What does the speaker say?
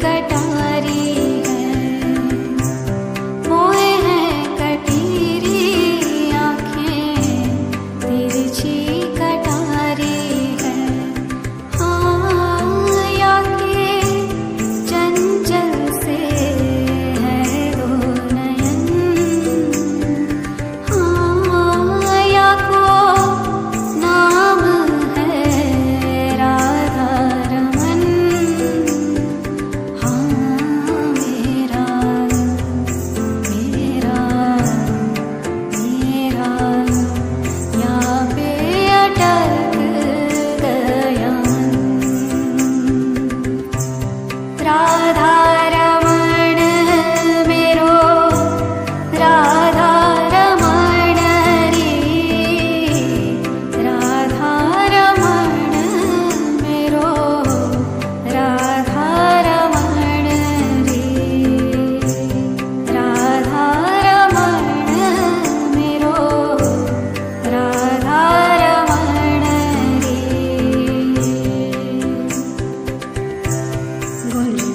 कटारी है, मोहे है कटीरी आँखें, तिरछी कटारी है। हाँ, या के चंचल से है दो नयन, हाँ, या को नाम है राधा रमन। हाँ, मेरा मेरा मेरा यहाँ पे अटक गया मन। राधा रमण मेरो राधा रमण रे, राधा रमण मेरो राधा रमण रे, राधा रमण मेरो राधा रमण रे। गुंज